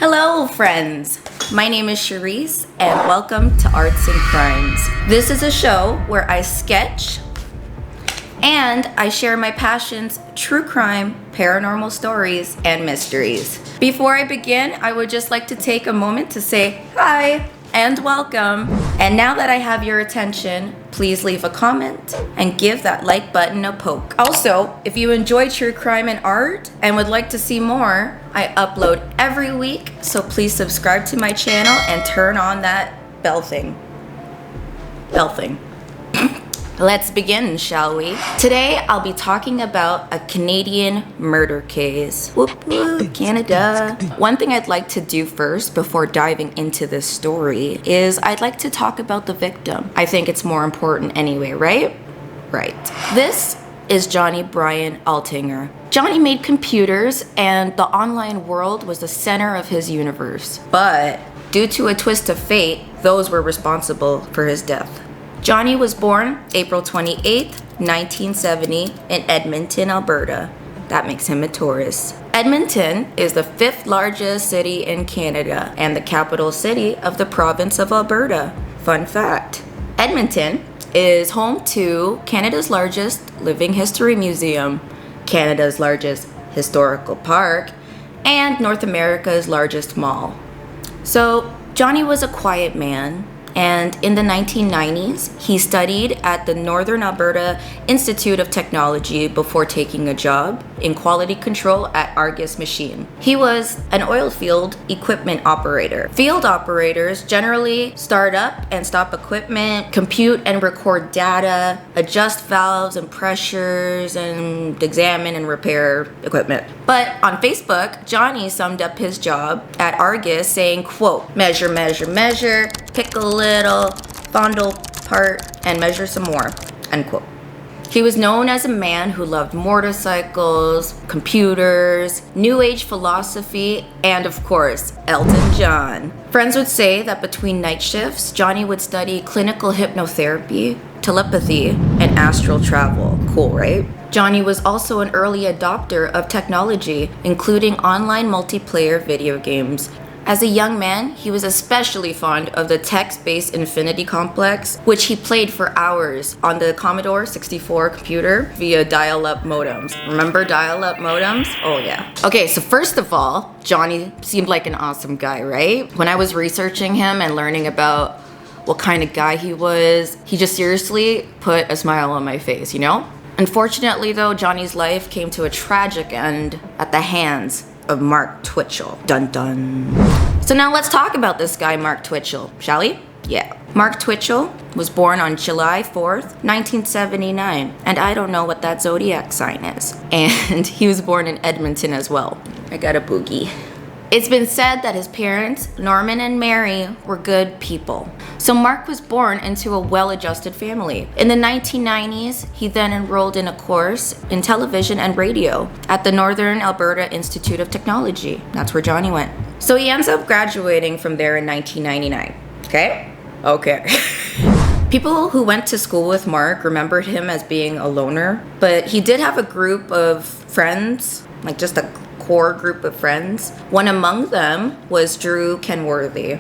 Hello, friends. My name is Charisse, and welcome to Arts and Crimes. This is a show where I sketch and I share my passions, true crime, paranormal stories, and mysteries. Before I begin, I would just like to take a moment to say hi and welcome. And now that I have your attention, please leave a comment and give that like button a poke. Also, if you enjoy true crime and art and would like to see more, I upload every week, so please subscribe to my channel and turn on that bell thing. Let's begin, shall we? Today, I'll be talking about a Canadian murder case. Whoop whoop, Canada. One thing I'd like to do first before diving into this story is I'd like to talk about the victim. I think it's more important anyway, right? Right. This is Johnny Brian Altinger. Johnny made computers, and the online world was the center of his universe. But due to a twist of fate, those were responsible for his death. Johnny was born April 28, 1970 in Edmonton, Alberta. That makes him a tourist. Edmonton is the 5th largest city in Canada and the capital city of the province of Alberta. Fun fact. Edmonton is home to Canada's largest living history museum, Canada's largest historical park, and North America's largest mall. So Johnny was a quiet man. And in the 1990s, he studied at the Northern Alberta Institute of Technology before taking a job in quality control at Argus Machine. He was an oil field equipment operator. Field operators generally start up and stop equipment, compute and record data, adjust valves and pressures, and examine and repair equipment. But on Facebook, Johnny summed up his job at Argus saying, quote, measure, measure, measure, pick a little, fondle part, and measure some more, unquote. He was known as a man who loved motorcycles, computers, New Age philosophy, and of course, Elton John. Friends would say that between night shifts, Johnny would study clinical hypnotherapy, telepathy, and astral travel. Cool, right? Johnny was also an early adopter of technology, including online multiplayer video games. As a young man, he was especially fond of the text-based Infinity Complex, which he played for hours on the Commodore 64 computer via dial-up modems. Remember dial-up modems? Oh yeah. Okay, so first of all, Johnny seemed like an awesome guy, right? When I was researching him and learning about what kind of guy he was, he just seriously put a smile on my face, you know? Unfortunately though, Johnny's life came to a tragic end at the hands of Mark Twitchell. Dun dun. So now let's talk about this guy, Mark Twitchell, shall we? Yeah. Mark Twitchell was born on July 4th, 1979, and I don't know what that zodiac sign is. And he was born in Edmonton as well. I got a boogie. It's been said that his parents, Norman and Mary, were good people. So Mark was born into a well-adjusted family. In the 1990s, he then enrolled in a course in television and radio at the Northern Alberta Institute of Technology. That's where Johnny went. So he ends up graduating from there in 1999. Okay. People who went to school with Mark remembered him as being a loner, but he did have a group of friends, like just a core group of friends. One among them was Drew Kenworthy.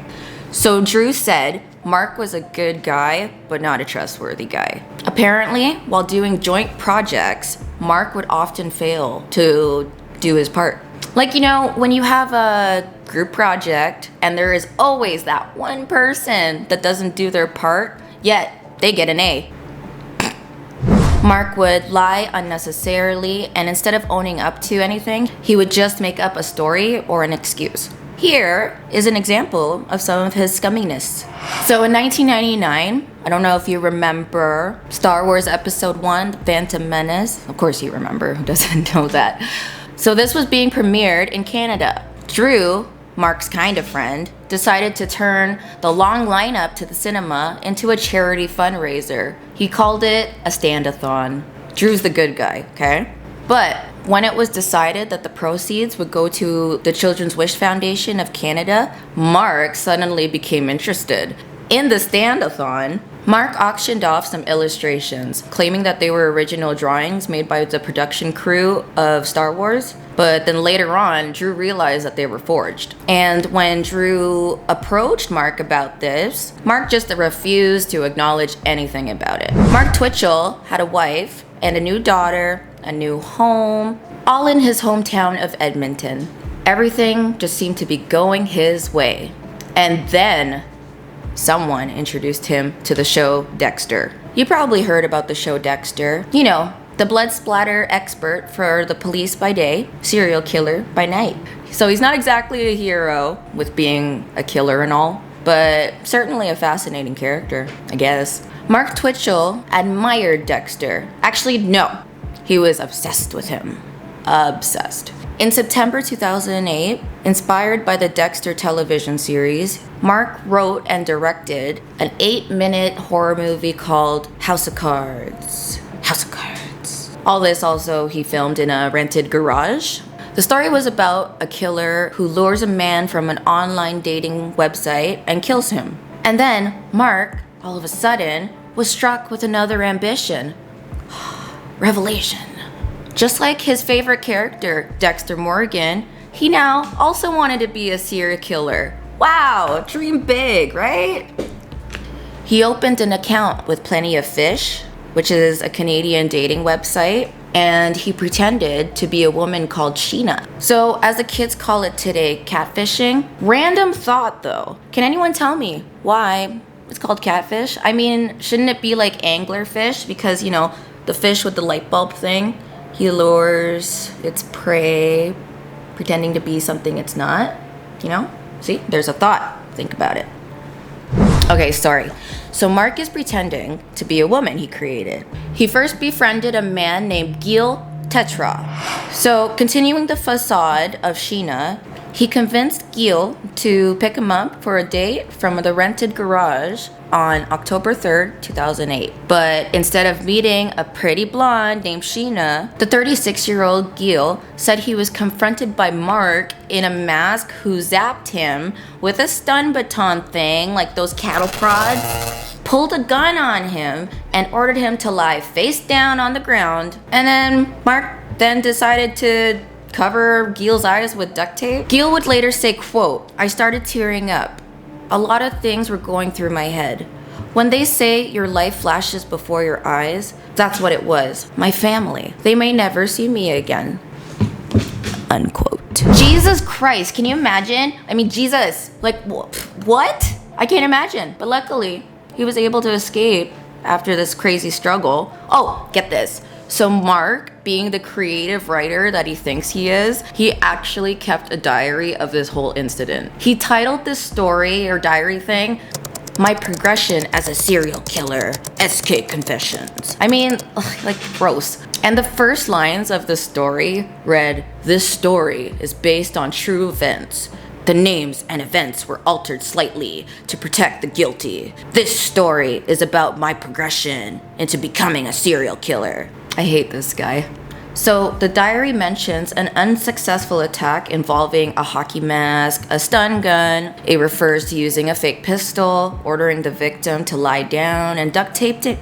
So Drew said Mark was a good guy, but not a trustworthy guy. Apparently, while doing joint projects, Mark would often fail to do his part. Like, you know, when you have a group project and there is always that one person that doesn't do their part, yet they get an A. Mark would lie unnecessarily, and instead of owning up to anything, he would just make up a story or an excuse. Here is an example of some of his scumminess. So in 1999, I don't know if you remember Star Wars Episode 1, The Phantom Menace. Of course you remember, who doesn't know that? So this was being premiered in Canada. Drew, Mark's kind of friend, decided to turn the long lineup to the cinema into a charity fundraiser. He called it a stand-a-thon. Drew's the good guy, okay? But when it was decided that the proceeds would go to the Children's Wish Foundation of Canada, Mark suddenly became interested. In the stand-a-thon, Mark auctioned off some illustrations, claiming that they were original drawings made by the production crew of Star Wars. But then later on, Drew realized that they were forged. And when Drew approached Mark about this, Mark just refused to acknowledge anything about it. Mark Twitchell had a wife and a new daughter, a new home, all in his hometown of Edmonton. Everything just seemed to be going his way. And then someone introduced him to the show Dexter. You probably heard about the show Dexter. You know, the blood splatter expert for the police by day, serial killer by night. So he's not exactly a hero with being a killer and all, but certainly a fascinating character, I guess. Mark Twitchell admired Dexter. Actually, no, he was obsessed with him. Obsessed. In September 2008, inspired by the Dexter television series, Mark wrote and directed an 8-minute horror movie called House of Cards. House of Cards. All this also he filmed in a rented garage. The story was about a killer who lures a man from an online dating website and kills him. And then Mark, all of a sudden, was struck with another ambition. Revelation. Just like his favorite character, Dexter Morgan, he now also wanted to be a serial killer. Wow, dream big, right? He opened an account with Plenty of Fish, which is a Canadian dating website, and he pretended to be a woman called Sheena. So, as the kids call it today, catfishing. Random thought though. Can anyone tell me why it's called catfish? I mean, shouldn't it be like anglerfish? Because, you know, the fish with the light bulb thing. He lures its prey, pretending to be something it's not. You know? See, there's a thought. Think about it. Okay, sorry. So Mark is pretending to be a woman he created. He first befriended a man named Gil Tetra. So continuing the facade of Sheena, he convinced Gil to pick him up for a date from the rented garage on October 3rd, 2008. But instead of meeting a pretty blonde named Sheena, the 36-year-old Gil said he was confronted by Mark in a mask who zapped him with a stun baton thing, like those cattle prods, pulled a gun on him, and ordered him to lie face down on the ground. And then Mark then decided to cover Gil's eyes with duct tape. Gil would later say, quote, "I started tearing up. A lot of things were going through my head. When they say your life flashes before your eyes, that's what it was. My family. They may never see me again." Unquote. Jesus Christ, can you imagine? I mean, Jesus, like, what? I can't imagine. But luckily, he was able to escape after this crazy struggle. Oh, get this. So Mark, being the creative writer that he thinks he is, he actually kept a diary of this whole incident. He titled this story or diary thing, "My Progression as a Serial Killer, SK Confessions." I mean, like, gross. And the first lines of the story read, "This story is based on true events. The names and events were altered slightly to protect the guilty. This story is about my progression into becoming a serial killer." I hate this guy. So the diary mentions an unsuccessful attack involving a hockey mask, a stun gun. It refers to using a fake pistol, ordering the victim to lie down, and duct taping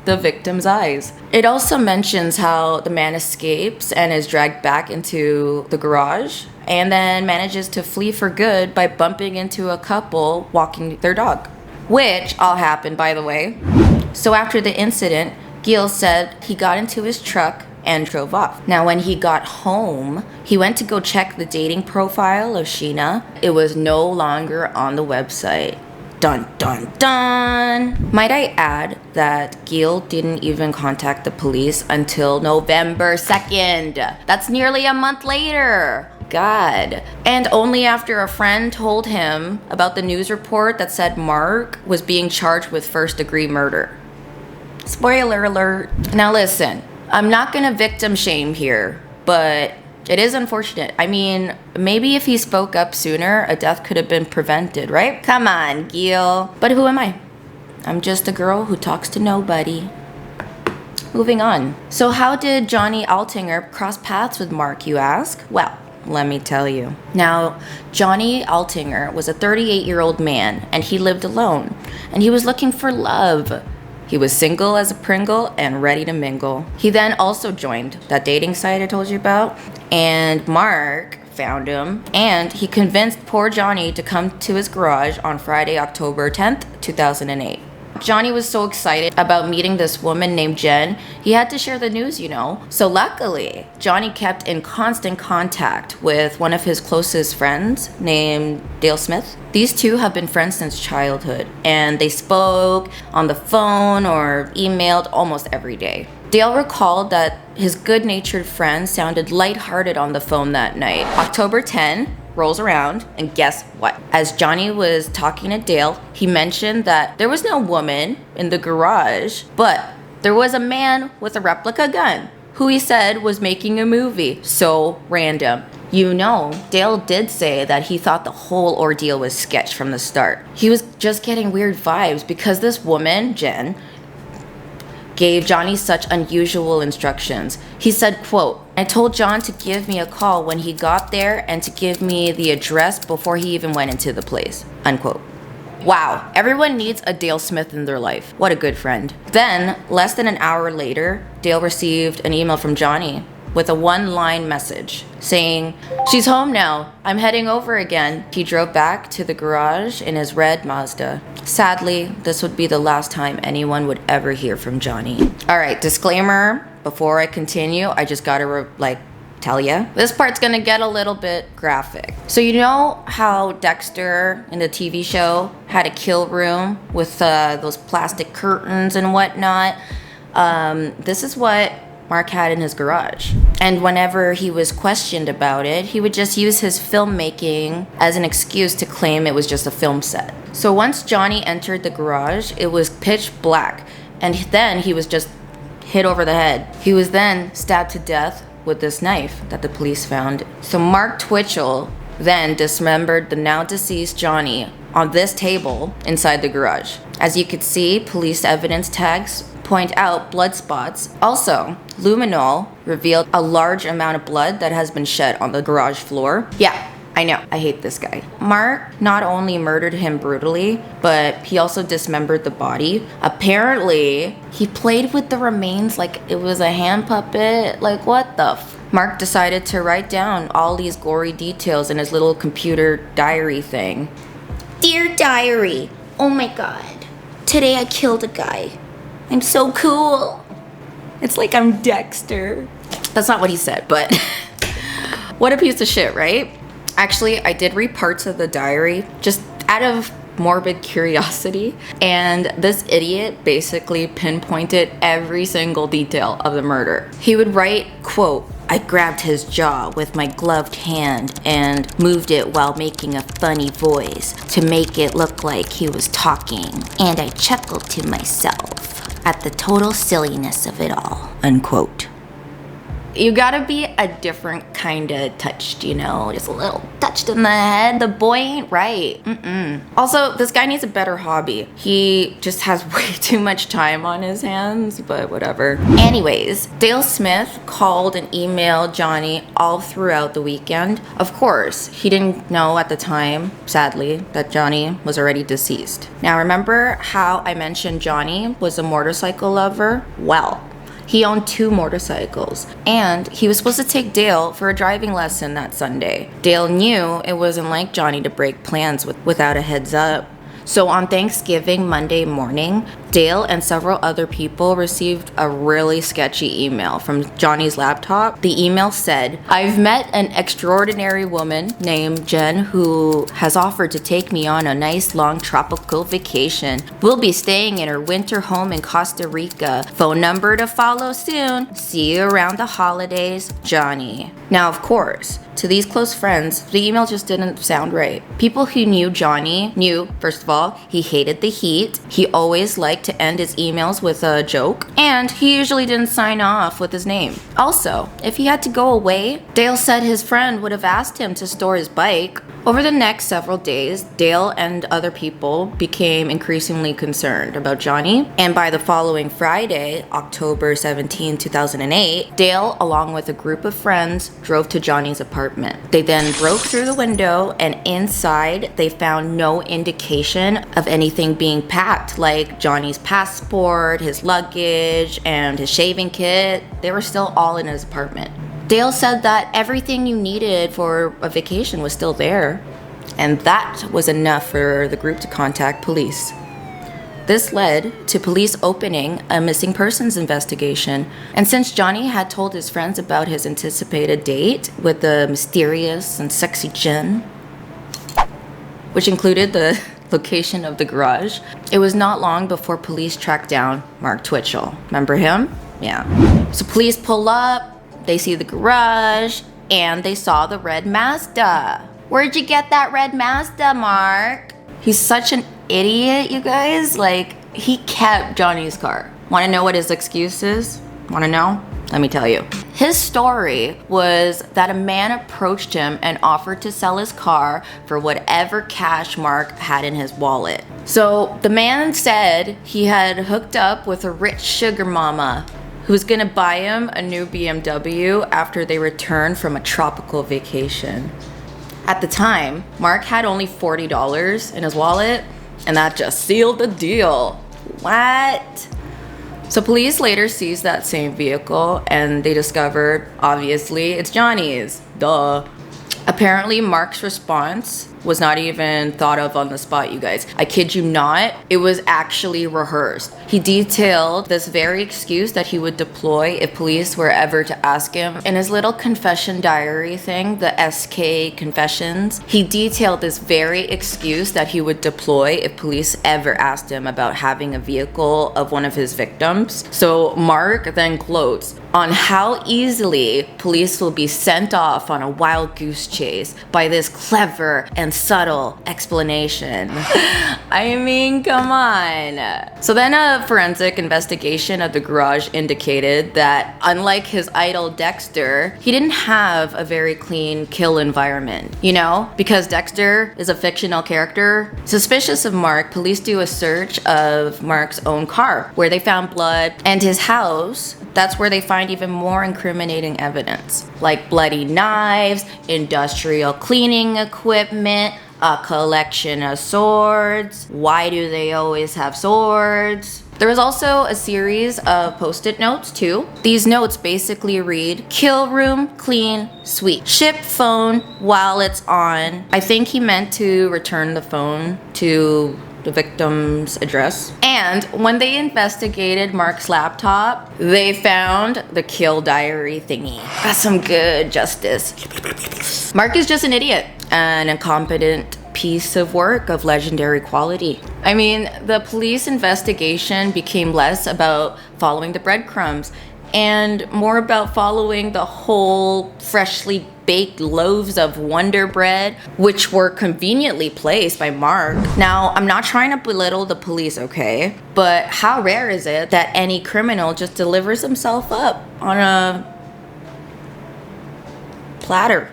the victim's eyes. It also mentions how the man escapes and is dragged back into the garage and then manages to flee for good by bumping into a couple walking their dog, which all happened, by the way. So after the incident, Gil said he got into his truck and drove off. Now, when he got home, he went to go check the dating profile of Sheena. It was no longer on the website. Dun, dun, dun. Might I add that Gil didn't even contact the police until November 2nd. That's nearly a month later. God. And only after a friend told him about the news report that said Mark was being charged with first-degree murder. Spoiler alert. Now listen, I'm not gonna victim shame here, but it is unfortunate. I mean, maybe if he spoke up sooner, a death could have been prevented, right? Come on, Gil. But who am I? I'm just a girl who talks to nobody. Moving on. So how did Johnny Altinger cross paths with Mark, you ask? Well, let me tell you. Now, Johnny Altinger was a 38-year-old man, and he lived alone, and he was looking for love. He was single as a Pringle and ready to mingle. He then also joined that dating site I told you about, and Mark found him, and he convinced poor Johnny to come to his garage on Friday, October 10th, 2008. Johnny was so excited about meeting this woman named Jen, he had to share the news, you know. So luckily, Johnny kept in constant contact with one of his closest friends named Dale Smith. These two have been friends since childhood, and they spoke on the phone or emailed almost every day. Dale recalled that his good-natured friend sounded lighthearted on the phone that night. October 10 rolls around, and guess what? As Johnny was talking to Dale, he mentioned that there was no woman in the garage, but there was a man with a replica gun who he said was making a movie. So random. You know, Dale did say that he thought the whole ordeal was sketch from the start. He was just getting weird vibes because this woman, Jen, gave Johnny such unusual instructions. He said, quote, "I told John to give me a call when he got there and to give me the address before he even went into the place," unquote. Wow, everyone needs a Dale Smith in their life. What a good friend. Then, less than an hour later, Dale received an email from Johnny with a one-line message saying, "She's home now. I'm heading over again." He drove back to the garage in his red Mazda. Sadly, this would be the last time anyone would ever hear from Johnny. All right, disclaimer, before I continue, I just gotta tell you, this part's gonna get a little bit graphic. So you know how Dexter in the TV show had a kill room with those plastic curtains and whatnot? This is what Mark had in his garage. And whenever he was questioned about it, he would just use his filmmaking as an excuse to claim it was just a film set. So once Johnny entered the garage, it was pitch black, and then he was just hit over the head. He was then stabbed to death with this knife that the police found. So Mark Twitchell then dismembered the now deceased Johnny on this table inside the garage. As you could see, police evidence tags point out blood spots. Also, luminol revealed a large amount of blood that has been shed on the garage floor. Yeah, I know, I hate this guy. Mark not only murdered him brutally, but he also dismembered the body. Apparently, he played with the remains like it was a hand puppet. Like, what the f? Mark decided to write down all these gory details in his little computer diary thing. "Dear diary, oh my god, today I killed a guy. I'm so cool. It's like I'm Dexter." That's not what he said, but what a piece of shit, right? Actually, I did read parts of the diary just out of morbid curiosity, and this idiot basically pinpointed every single detail of the murder. He would write, quote, "I grabbed his jaw with my gloved hand and moved it while making a funny voice to make it look like he was talking, and I chuckled to myself at the total silliness of it all," unquote. You gotta be a different kind of touched, you know, just a little touched in the head. The boy ain't right. Also, this guy needs a better hobby. He just has way too much time on his hands, but whatever. Anyways, Dale Smith called and emailed Johnny all throughout the weekend. Of course, he didn't know at the time, sadly, that Johnny was already deceased. Now, remember how I mentioned Johnny was a motorcycle lover? Well, he owned 2 motorcycles, and he was supposed to take Dale for a driving lesson that Sunday. Dale knew it wasn't like Johnny to break plans without a heads up. So on Thanksgiving Monday morning, Dale and several other people received a really sketchy email from Johnny's laptop. The email said, "I've met an extraordinary woman named Jen who has offered to take me on a nice long tropical vacation. We'll be staying in her winter home in Costa Rica. Phone number to follow soon. See you around the holidays, Johnny." Now, of course, to these close friends, the email just didn't sound right. People who knew Johnny knew, first of all, he hated the heat. He always liked to end his emails with a joke, and he usually didn't sign off with his name. Also, if he had to go away, Dale said his friend would have asked him to store his bike. Over the next several days, Dale and other people became increasingly concerned about Johnny, and by the following Friday, October 17, 2008, Dale, along with a group of friends, drove to Johnny's apartment. They then broke through the window, and inside, they found no indication of anything being packed, like Johnny's passport, his luggage, and his shaving kit. They were still all in his apartment. Dale said that everything you needed for a vacation was still there, and that was enough for the group to contact police. This led to police opening a missing persons investigation, and since Johnny had told his friends about his anticipated date with the mysterious and sexy Jen, which included the location of the garage, it was not long before police tracked down Mark Twitchell. Remember him? Yeah. So police pull up, they see the garage, and they saw the red Mazda. Where'd you get that red Mazda, Mark? He's such an idiot, you guys. Like, he kept Johnny's car. Wanna know what his excuse is? Wanna know? Let me tell you. His story was that a man approached him and offered to sell his car for whatever cash Mark had in his wallet. So the man said he had hooked up with a rich sugar mama who's gonna buy him a new BMW after they return from a tropical vacation. At the time, Mark had only $40 in his wallet, and that just sealed the deal. What? So police later seized that same vehicle, and they discovered, obviously, it's Johnny's. Duh. Apparently, Mark's response was not even thought of on the spot, you guys. I kid you not, it was actually rehearsed. He detailed this very excuse that he would deploy if police were ever to ask him. In his little confession diary thing, the SK Confessions, he detailed this very excuse that he would deploy if police ever asked him about having a vehicle of one of his victims. So Mark then quotes on how easily police will be sent off on a wild goose chase by this clever and subtle explanation. I mean, come on. So then a forensic investigation of the garage indicated that unlike his idol Dexter, he didn't have a very clean kill environment. You know, because Dexter is a fictional character. Suspicious of Mark, police do a search of Mark's own car where they found blood, and his house, that's where they find even more incriminating evidence, like bloody knives, industrial cleaning equipment, a collection of swords. Why do they always have swords? There was also a series of post-it notes too. These notes basically read, kill room, clean, sweet. Ship phone while it's on. I think he meant to return the phone to the victim's address. And when they investigated Mark's laptop, they found the kill diary thingy. That's some good justice. Mark is just an idiot, an incompetent piece of work of legendary quality. I mean, the police investigation became less about following the breadcrumbs and more about following the whole freshly baked loaves of Wonder Bread, which were conveniently placed by Mark. Now, I'm not trying to belittle the police, okay? But how rare is it that any criminal just delivers himself up on a platter?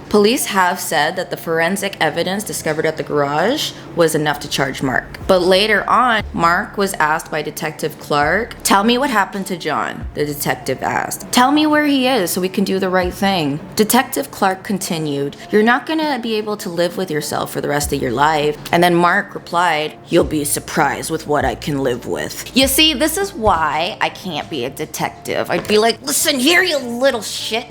Police have said that the forensic evidence discovered at the garage was enough to charge Mark. But later on, Mark was asked by Detective Clark, "Tell me what happened to John," the detective asked. "Tell me where he is so we can do the right thing." Detective Clark continued, "You're not gonna be able to live with yourself for the rest of your life." And then Mark replied, "You'll be surprised with what I can live with." You see, this is why I can't be a detective. I'd be like, "Listen here, you little shit."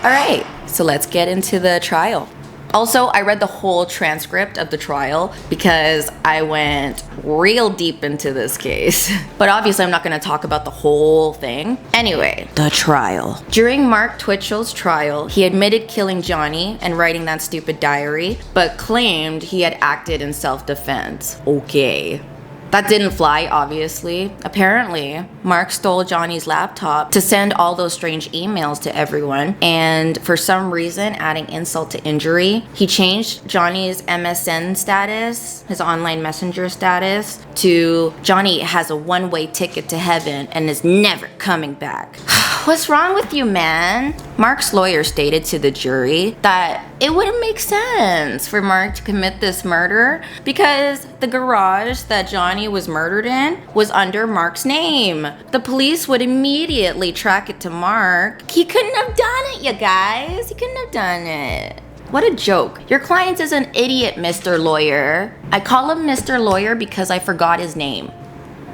All right, so let's get into the trial. Also, I read the whole transcript of the trial because I went real deep into this case. But obviously, I'm not going to talk about the whole thing. Anyway, the trial. During Mark Twitchell's trial, he admitted killing Johnny and writing that stupid diary, but claimed he had acted in self-defense. Okay. That didn't fly, obviously. Apparently, Mark stole Johnny's laptop to send all those strange emails to everyone, and for some reason, adding insult to injury, he changed Johnny's MSN status, his online messenger status, to Johnny has a one-way ticket to heaven and is never coming back. What's wrong with you, man? Mark's lawyer stated to the jury that it wouldn't make sense for Mark to commit this murder because the garage that Johnny was murdered in was under Mark's name. The police would immediately track it to Mark. He couldn't have done it, you guys. He couldn't have done it. What a joke. Your client is an idiot, Mr. Lawyer. I call him Mr. Lawyer because I forgot his name.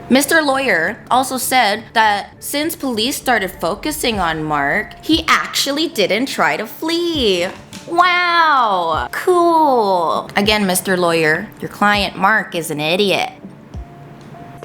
Mr. Lawyer also said that since police started focusing on Mark, he actually didn't try to flee. Wow, cool. Again, Mr. Lawyer, your client Mark is an idiot.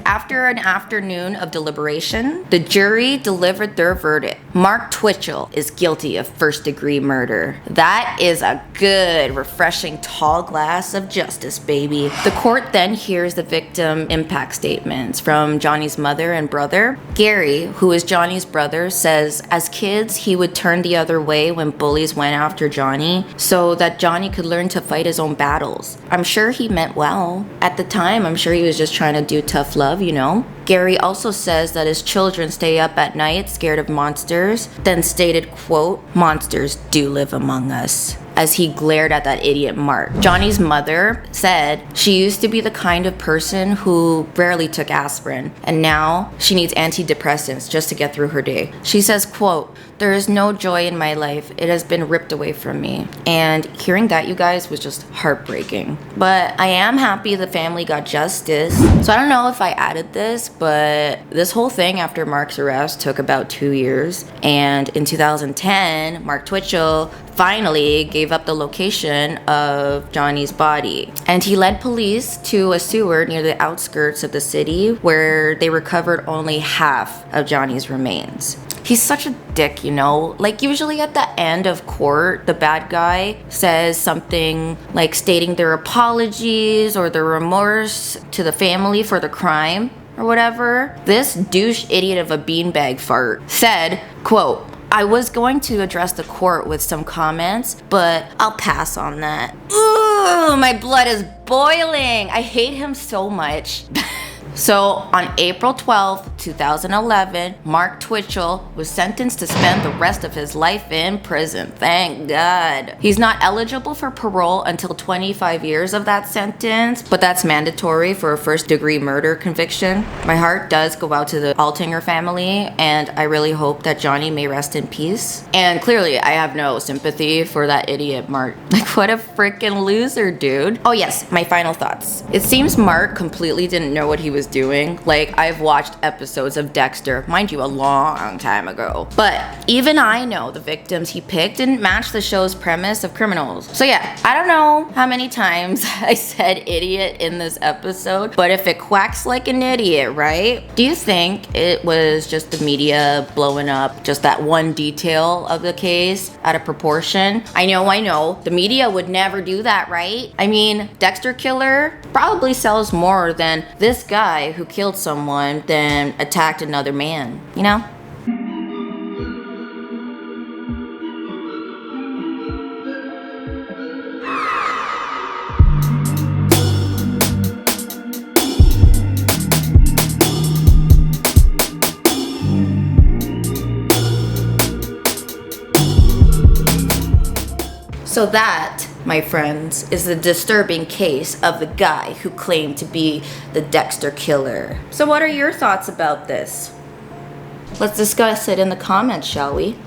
After an afternoon of deliberation, the jury delivered their verdict. Mark Twitchell is guilty of first-degree murder. That is a good, refreshing, tall glass of justice, baby. The court then hears the victim impact statements from Johnny's mother and brother. Gary, who is Johnny's brother, says as kids, he would turn the other way when bullies went after Johnny so that Johnny could learn to fight his own battles. I'm sure he meant well. At the time, I'm sure he was just trying to do tough love, you know? Gary also says that his children stay up at night scared of monsters, then stated, quote, "Monsters do live among us," as he glared at that idiot Mark. Johnny's mother said she used to be the kind of person who rarely took aspirin, and now she needs antidepressants just to get through her day. She says, quote, "There is no joy in my life. It has been ripped away from me." And hearing that, you guys, was just heartbreaking. But I am happy the family got justice. So I don't know if I added this, but this whole thing after Mark's arrest took about 2 years. And in 2010, Mark Twitchell finally gave up the location of Johnny's body. And he led police to a sewer near the outskirts of the city where they recovered only half of Johnny's remains. He's such a dick, you know? Like, usually at the end of court, the bad guy says something like stating their apologies or their remorse to the family for the crime or whatever. This douche idiot of a beanbag fart said, quote, "I was going to address the court with some comments, but I'll pass on that." Ooh, my blood is boiling. I hate him so much. So on April 12th, 2011, Mark Twitchell was sentenced to spend the rest of his life in prison. Thank God. He's not eligible for parole until 25 years of that sentence, but that's mandatory for a first-degree murder conviction. My heart does go out to the Altinger family, and I really hope that Johnny may rest in peace. And clearly, I have no sympathy for that idiot Mark. Like, what a freaking loser, dude. Oh yes, my final thoughts. It seems Mark completely didn't know what he was doing. Like, I've watched episodes of Dexter, mind you, a long time ago. But even I know the victims he picked didn't match the show's premise of criminals. So yeah, I don't know how many times I said idiot in this episode, but if it quacks like an idiot, right? Do you think it was just the media blowing up just that one detail of the case out of proportion? I know, the media would never do that, right? I mean, Dexter killer probably sells more than this guy who killed someone then attacked another man, you know? So that, my friends, is the disturbing case of the guy who claimed to be the Dexter killer. So what are your thoughts about this? Let's discuss it in the comments, shall we?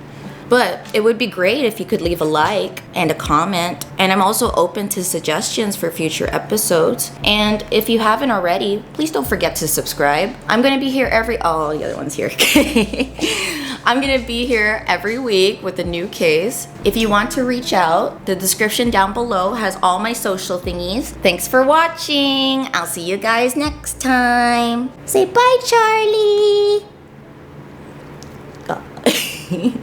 But it would be great if you could leave a like and a comment. And I'm also open to suggestions for future episodes. And if you haven't already, please don't forget to subscribe. I'm gonna be here oh, the other one's here. I'm gonna be here every week with a new case. If you want to reach out, the description down below has all my social thingies. Thanks for watching. I'll see you guys next time. Say bye, Charlie. Oh.